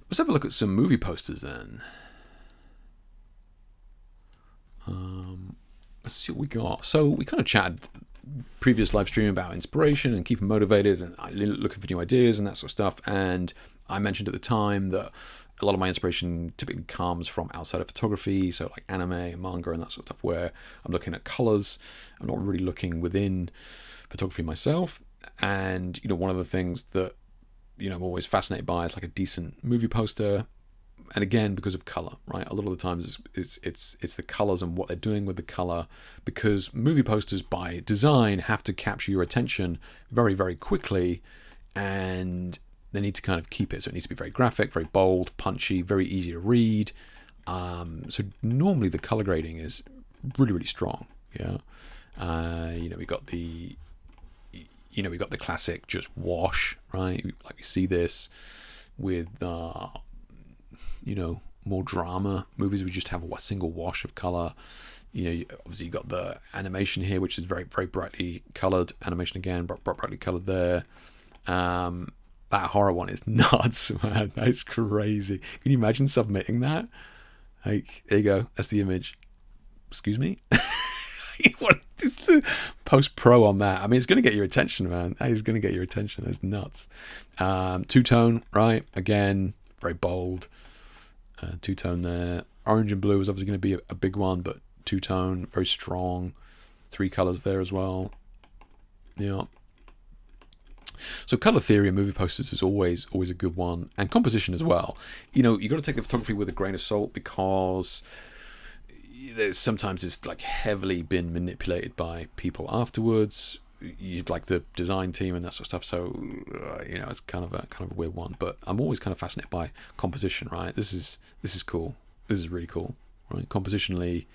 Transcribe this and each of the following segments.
Let's have a look at some movie posters then. Let's see what we got. So we kind of chatted previous live stream about inspiration and keeping motivated and looking for new ideas and that sort of stuff. And I mentioned at the time that a lot of my inspiration typically comes from outside of photography, so like anime and manga and that sort of stuff, where I'm looking at colors. I'm not really looking within photography myself. And one of the things that I'm always fascinated by is like a decent movie poster. And again, because of color, right? A lot of the times it's the colors and what they're doing with the color, because movie posters by design have to capture your attention very, very quickly, and they need to kind of keep it. So it needs to be very graphic, very bold, punchy, very easy to read. So normally the color grading is really, really strong. Yeah. We got the classic just wash, right? Like we see this with more drama movies. We just have a single wash of color. Obviously you got the animation here, which is very, very brightly colored. Animation again, brightly colored there. That horror one is nuts, man. That's crazy. Can you imagine submitting that? Like, there you go. That's the image. Excuse me? What is the post-pro on that? I mean, it's going to get your attention, man. That is going to get your attention. That's nuts. Two-tone, right? Again, very bold. Two-tone there. Orange and blue is obviously going to be a big one, but two-tone, very strong. 3 colors there as well. Yeah. So color theory and movie posters is always a good one, and composition as well. You got to take the photography with a grain of salt, because sometimes it's like heavily been manipulated by people afterwards. You'd like the design team and that sort of stuff. So it's kind of a weird one. But I'm always kind of fascinated by composition. Right? This is cool. This is really cool. Right? Compositionally,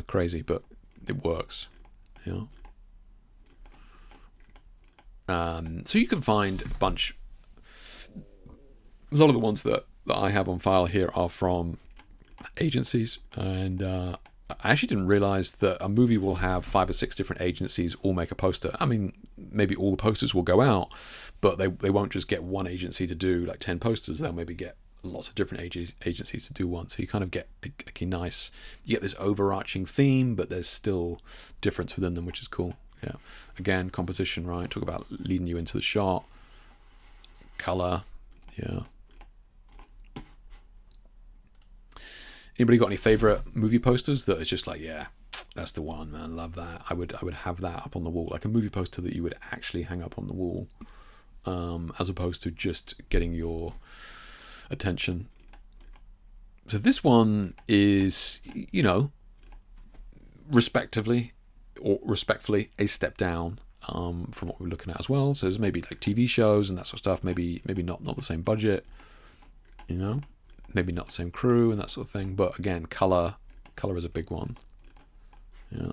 crazy, but it works. So you can find a lot of the ones that I have on file here are from agencies, and I actually didn't realize that a movie will have 5 or 6 different agencies all make a poster. I mean, maybe all the posters will go out, but they won't just get one agency to do like 10 posters. They'll maybe get lots of different agencies to do one. So you kind of get a nice, you get this overarching theme, but there's still difference within them, which is cool. Yeah. Again, composition, right? Talk about leading you into the shot. Color. Yeah. Anybody got any favorite movie posters that is just like, yeah, that's the one, man. Love that. I would have that up on the wall, like a movie poster that you would actually hang up on the wall, as opposed to just getting your attention. So this one is, respectively a step down from what we're looking at as well. So there's maybe like TV shows and that sort of stuff. Maybe not the same budget, maybe not the same crew and that sort of thing. But again, color is a big one. Yeah.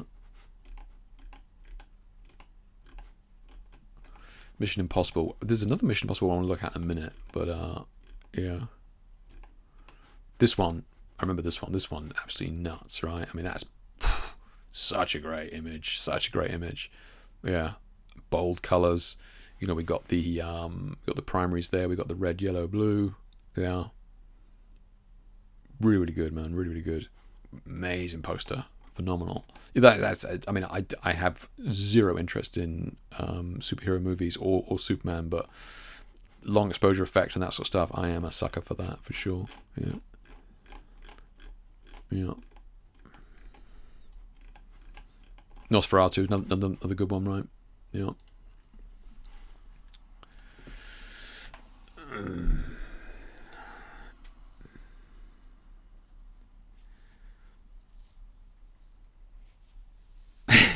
Mission Impossible. There's another Mission Impossible I want to look at in a minute, but yeah. This one, I remember this one. This one, absolutely nuts, right? I mean, that's such a great image. Yeah, bold colors. We got the primaries there. We got the red, yellow, blue. Yeah, really, really good, man. Really, really good. Amazing poster. Phenomenal. That's. I mean, I have zero interest in superhero movies or Superman, but long exposure effect and that sort of stuff, I am a sucker for that for sure. Yeah. Yeah. Nosferatu, another good one, right? Yeah.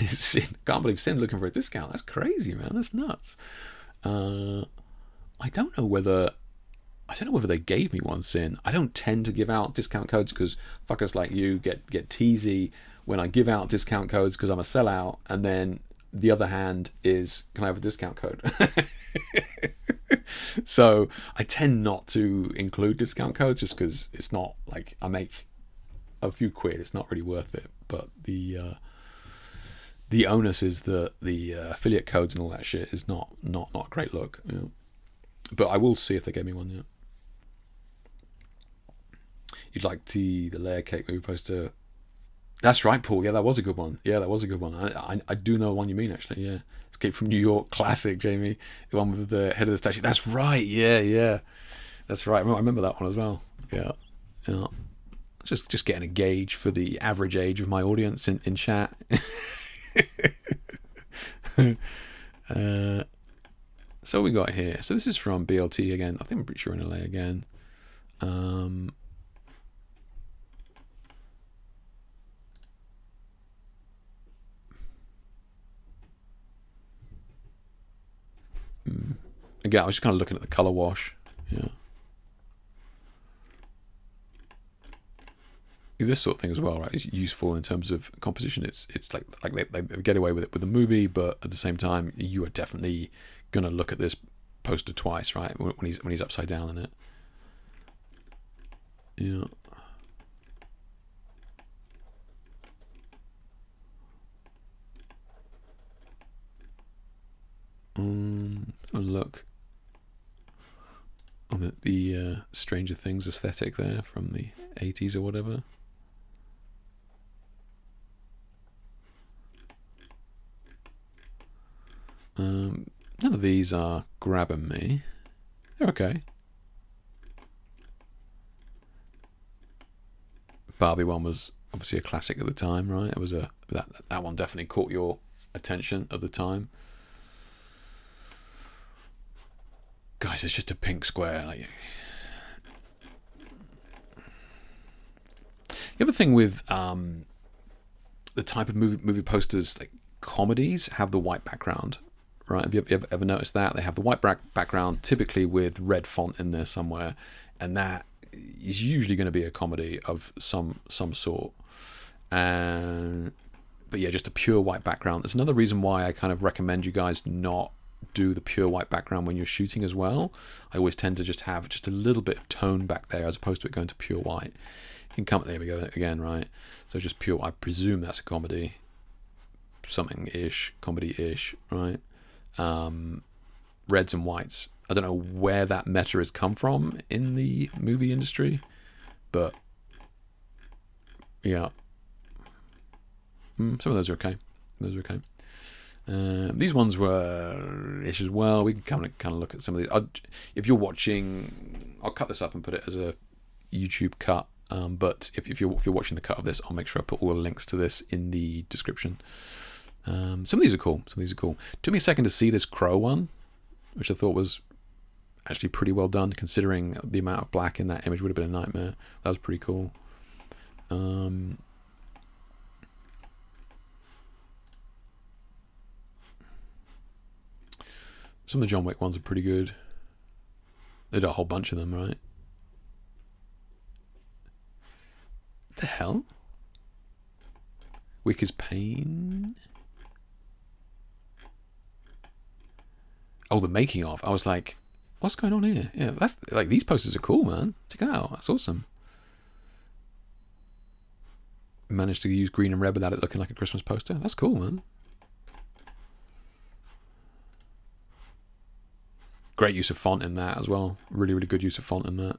Sin. Can't believe Sin looking for a discount. That's crazy, man. That's nuts. I don't know whether they gave me one, Sin. I don't tend to give out discount codes because fuckers like you get teasy when I give out discount codes because I'm a sellout, and then the other hand is, can I have a discount code? So I tend not to include discount codes just because it's not like, I make a few quid, it's not really worth it. But the onus is the affiliate codes and all that shit is not a great look. But I will see if they gave me one. Yeah. You'd like the layer cake movie poster. That's right, Paul. Yeah, that was a good one. I do know the one you mean, actually. Yeah, Escape from New York, classic, Jamie. The one with the head of the statue. That's right. Yeah. That's right. I remember that one as well. Yeah. Just getting a gauge for the average age of my audience in chat. So we got here. So this is from BLT again. I think I'm pretty sure in LA again. Again, I was just kind of looking at the color wash. Yeah. This sort of thing as well, right? Is useful in terms of composition. It's like they get away with it with the movie, but at the same time, you are definitely gonna look at this poster twice, right? When he's upside down in it. Yeah. Look on the Stranger Things aesthetic there from the 80s or whatever. None of these are grabbing me. They're okay. Barbie one was obviously a classic at the time, right? It was that one definitely caught your attention at the time. Guys, it's just a pink square. Like, the other thing with the type of movie posters, like comedies, have the white background, right? Have you ever noticed that? They have the white background, typically with red font in there somewhere, and that is usually going to be a comedy of some sort. But yeah, just a pure white background. There's another reason why I kind of recommend you guys not do the pure white background when you're shooting as well. I always tend to just have just a little bit of tone back there as opposed to it going to pure white. You can come, there we go again, right? So just pure, I presume that's a comedy, something-ish, comedy-ish, right? Reds and whites. I don't know where that meta has come from in the movie industry, but yeah. Some of those are okay. These ones were ish as well. We can kind of look at some of these. If you're watching, I'll cut this up and put it as a YouTube cut. But if you're watching the cut of this, I'll make sure I put all the links to this in the description. Some of these are cool. Took me a second to see this crow one, which I thought was actually pretty well done, considering the amount of black in that image would have been a nightmare. That was pretty cool. Some of the John Wick ones are pretty good. They did a whole bunch of them, right? The hell? Wick is pain. Oh, the making of. I was like, what's going on here? Yeah, that's like, these posters are cool, man. Check it out. That's awesome. Managed to use green and red without it looking like a Christmas poster. That's cool, man. Great use of font in that as well. Really, really good use of font in that.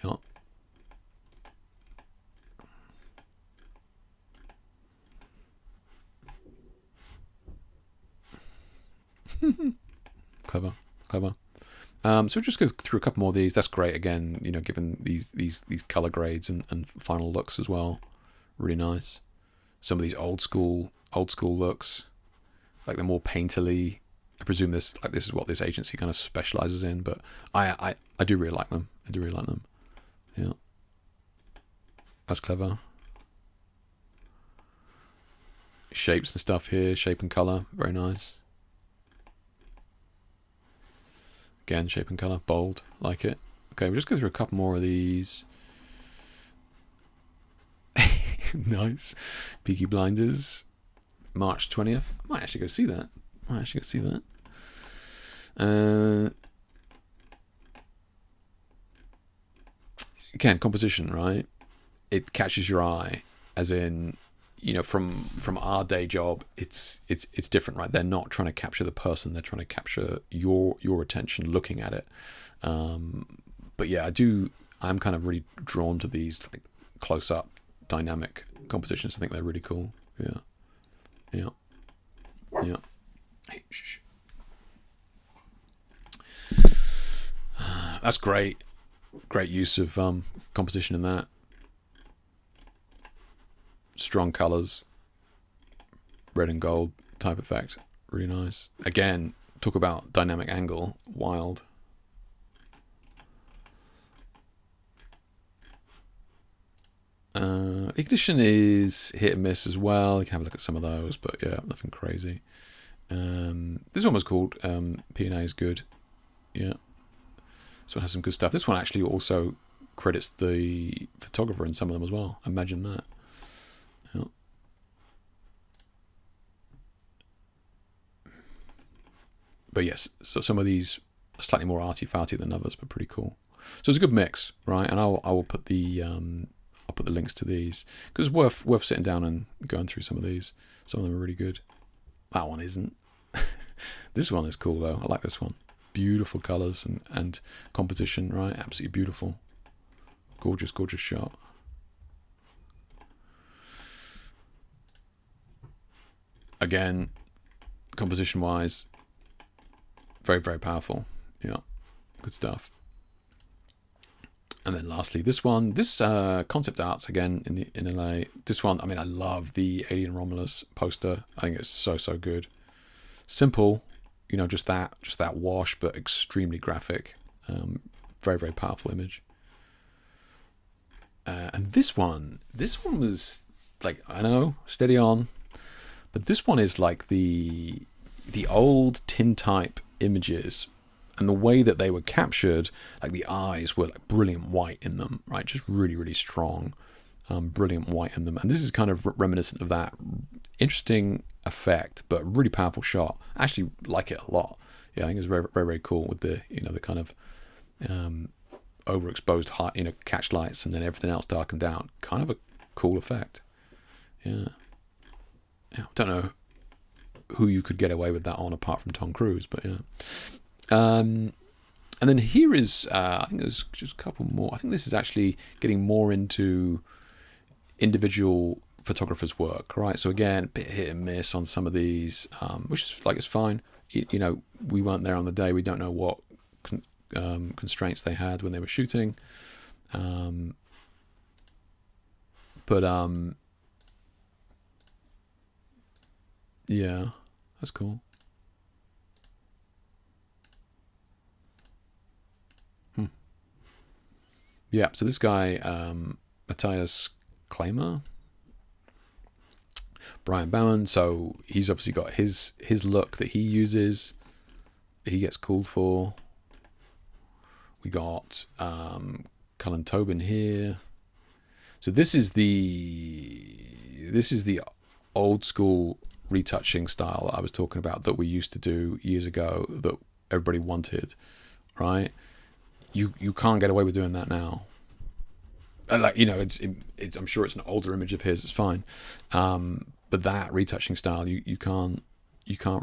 Yeah. Clever. So we'll just go through a couple more of these. That's great. Again, you know, given these color grades and final looks as well. Really nice. Some of these old school looks, like the more painterly. I presume this is what this agency kind of specializes in, but I do really like them. Yeah. That's clever. Shapes and stuff here, shape and color, very nice. Again, shape and color, bold, like it. Okay, we'll just go through a couple more of these. Nice. Peaky Blinders, March 20th. I might actually go see that. Again, composition, right? It catches your eye, as in, you know, from our day job, it's different, right? They're not trying to capture the person; they're trying to capture your attention looking at it. But yeah, I'm kind of really drawn to these like close-up dynamic compositions. I think they're really cool. Yeah, yeah, yeah. Hey, shh. That's great. Great use of composition in that. Strong colors, red and gold type effect. Really nice. Again, talk about dynamic angle. Wild. Ignition is hit and miss as well. You can have a look at some of those, but yeah, nothing crazy. This one was called P&A is good. Yeah. This one has some good stuff. This one actually also credits the photographer in some of them as well. Imagine that. Yeah. But yes, so some of these are slightly more arty-farty than others, but pretty cool. So it's a good mix, right? And I will put the links to these because it's worth sitting down and going through some of these. Some of them are really good. That one isn't. This one is cool though. I like this one. Beautiful colors and composition, right? Absolutely beautiful. Gorgeous, gorgeous shot. Again, composition wise, very, very powerful. Yeah, good stuff. And then lastly, this one, this concept arts again in LA. This one, I mean, I love the Alien Romulus poster. I think it's so good. Simple, you know, just that wash, but extremely graphic. Very, very powerful image. And this one was like, I know, steady on, but this one is like the old tintype images. And the way that they were captured, like the eyes were like brilliant white in them, right? Just really, really strong, brilliant white in them. And this is kind of reminiscent of that. Interesting effect, but really powerful shot. I actually like it a lot. Yeah, I think it's very, very, very cool with the, you know, the kind of overexposed height, you know, catch lights and then everything else darkened down. Kind of a cool effect. Yeah. I don't know who you could get away with that on apart from Tom Cruise, but yeah. And then here is, I think there's just a couple more. I think this is actually getting more into individual photographers' work, right? So again, a bit hit and miss on some of these, which is like, it's fine. You know, we weren't there on the day. We don't know what constraints they had when they were shooting. But yeah, that's cool. Yeah, so this guy, Matthias Claimer, Brian Bowen, so he's obviously got his look that he uses, that he gets called for. We got Cullen Tobin here. So this is the old school retouching style that I was talking about that we used to do years ago that everybody wanted, right? You can't get away with doing that now. Like, you know, it's I'm sure it's an older image of his. It's fine, but that retouching style, you can't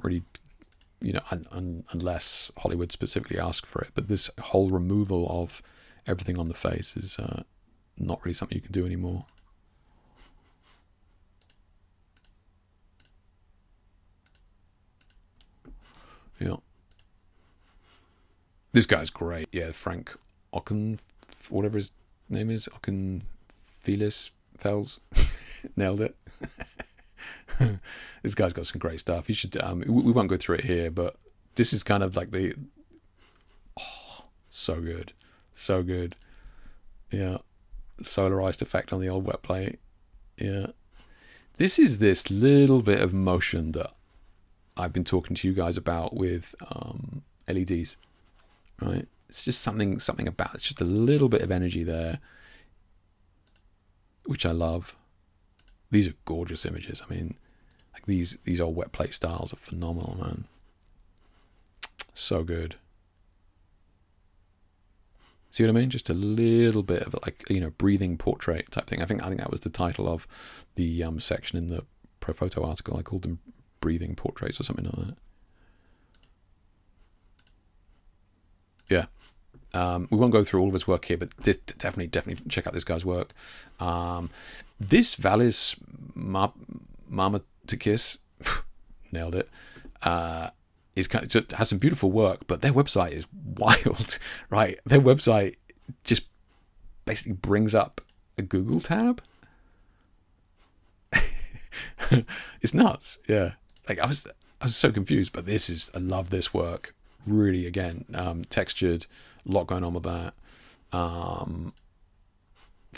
really, you know, unless Hollywood specifically asks for it. But this whole removal of everything on the face is not really something you can do anymore. Yeah. This guy's great. Yeah, Frank Ocken, whatever his name is, Ocken Fells. Nailed it. This guy's got some great stuff. You should. We won't go through it here, but this is kind of like so good, so good. Yeah, solarized effect on the old wet plate. Yeah, this is this little bit of motion that I've been talking to you guys about with LEDs. Right, it's just something about it. It's just a little bit of energy there, which I love. These are gorgeous images. I mean, like these old wet plate styles are phenomenal, man. So good. See what I mean? Just a little bit of like, you know, breathing portrait type thing. I think that was the title of the section in the ProPhoto article. I called them breathing portraits or something like that. Yeah, We won't go through all of his work here, but definitely check out this guy's work. This Valis Marmatikis, nailed it, is just has some beautiful work, but their website is wild, right? Their website just basically brings up a Google tab. It's nuts, yeah. Like I was so confused, but I love this work. Really, again, textured, a lot going on with that.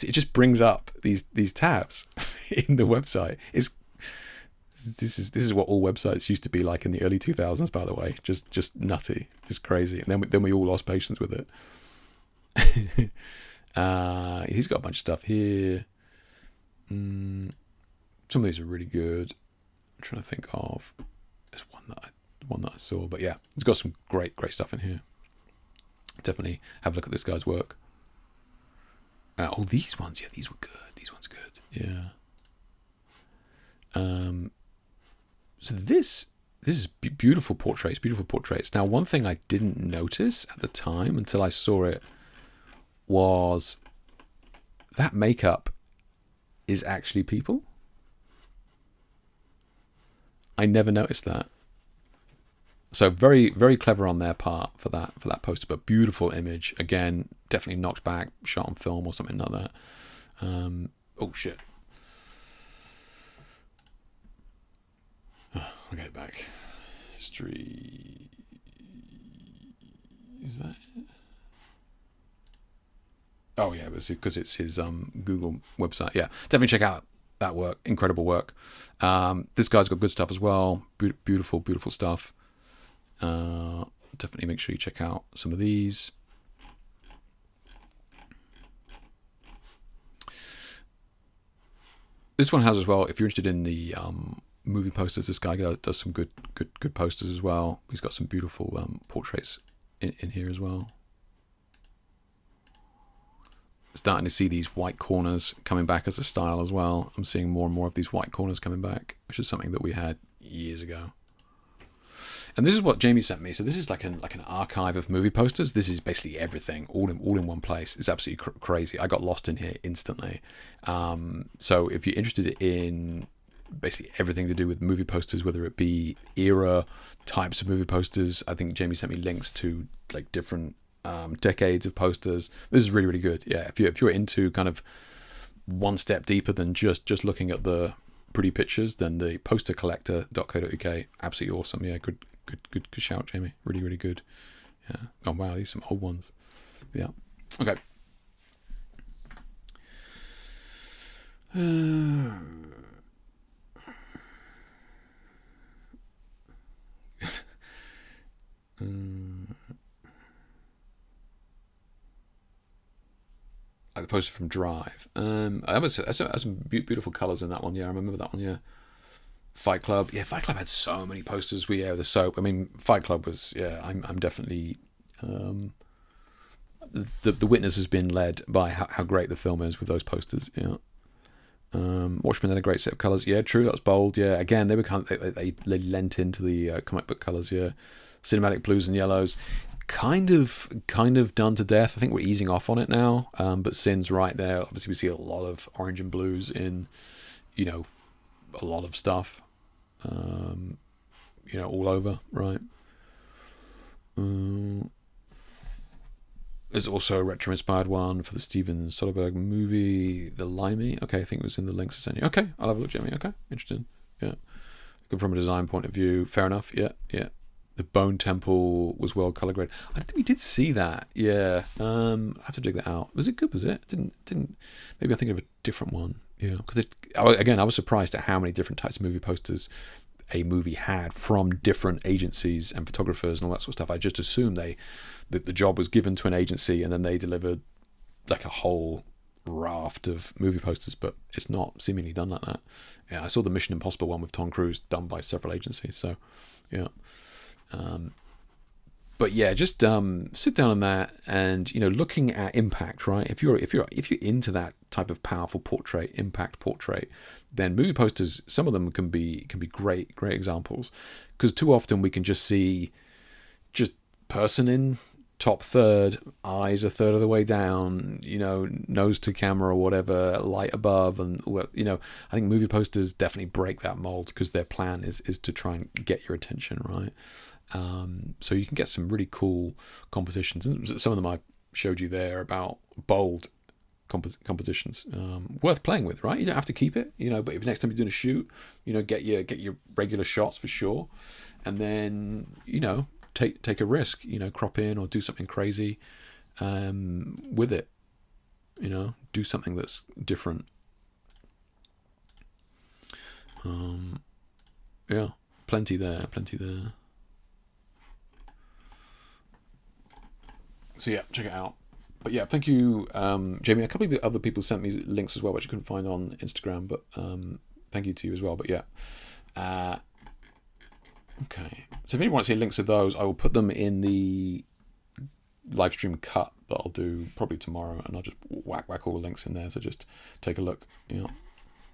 It just brings up these tabs in the website. This is what all websites used to be like in the early 2000s, by the way. Just nutty, just crazy. And then we all lost patience with it. He's got a bunch of stuff here. Some of these are really good. I'm trying to think of there's one that I saw, but yeah, he's got some great stuff in here. Definitely have a look at this guy's work. These ones, yeah, these were good. These ones are good, yeah. So this is beautiful portraits. Now, one thing I didn't notice at the time until I saw it was that makeup is actually people. I never noticed that. So very, very clever on their part for that poster, but beautiful image. Again, definitely knocked back, shot on film or something like that. Oh shit. Oh, I'll get it back. History. Is that it? Oh yeah, because it's his Google website. Yeah, definitely check out that work. Incredible work. This guy's got good stuff as well. Beautiful stuff. Definitely make sure you check out some of these. This one has as well, if you're interested in the movie posters, this guy does some good posters as well. He's got some beautiful portraits in here as well. Starting to see these white corners coming back as a style as well. I'm seeing more and more of these white corners coming back, which is something that we had years ago. And this is what Jamie sent me. So this is like an archive of movie posters. This is basically everything, all in one place. It's absolutely crazy. I got lost in here instantly. So if you're interested in basically everything to do with movie posters, whether it be era types of movie posters, I think Jamie sent me links to like different decades of posters. This is really good. Yeah, if you're into kind of one step deeper than just looking at the pretty pictures, then the postercollector.co.uk, absolutely awesome. Yeah, good shout, Jamie. Really good. Yeah. Oh wow, these are some old ones. Yeah. Okay. Like the poster from Drive. I have some beautiful colours in that one. Yeah, I remember that one. Yeah. Fight Club. Yeah, Fight Club had so many posters. The soap. I mean, Fight Club was. Yeah, I'm definitely. The witness has been led by how great the film is with those posters. Yeah. Watchmen had a great set of colours. Yeah, true. That was bold. Yeah. Again, they were they lent into the comic book colours. Yeah. Cinematic blues and yellows. Kind of done to death. I think we're easing off on it now. But Sin's right there. Obviously, we see a lot of orange and blues in, a lot of stuff. All over, right? There's also a retro-inspired one for the Steven Soderbergh movie, The Limey. Okay, I think it was in the links I sent you. Okay, I'll have a look, Jimmy. Okay, interesting. Yeah. Looking from a design point of view, fair enough. Yeah. The Bone Temple was well color graded. I think we did see that. Yeah. I have to dig that out. Was it good? Was it? Didn't. Maybe I'm thinking of a different one. Yeah. Because I was surprised at how many different types of movie posters a movie had from different agencies and photographers and all that sort of stuff. I just assumed that the job was given to an agency and then they delivered like a whole raft of movie posters, but it's not seemingly done like that. Yeah, I saw the Mission Impossible one with Tom Cruise done by several agencies. So, yeah. But yeah, just sit down on that and looking at impact, right? If you're into that type of powerful impact portrait, then movie posters, some of them can be great examples, because too often we can just see just person in top third, eyes a third of the way down, nose to camera or whatever, light above, and I think movie posters definitely break that mold because their plan is to try and get your attention, right? So you can get some really cool compositions, and some of them I showed you there about bold compositions, worth playing with, right? You don't have to keep it, but if next time you're doing a shoot, get your regular shots for sure, and then take a risk, crop in or do something crazy with it, do something that's different. Yeah, plenty there. So yeah, check it out. But yeah, thank you, Jamie. A couple of other people sent me links as well, which I couldn't find on Instagram, but thank you to you as well. But yeah. Okay. So if anyone wants to see links to those, I will put them in the live stream cut that I'll do probably tomorrow, and I'll just whack all the links in there, so just take a look.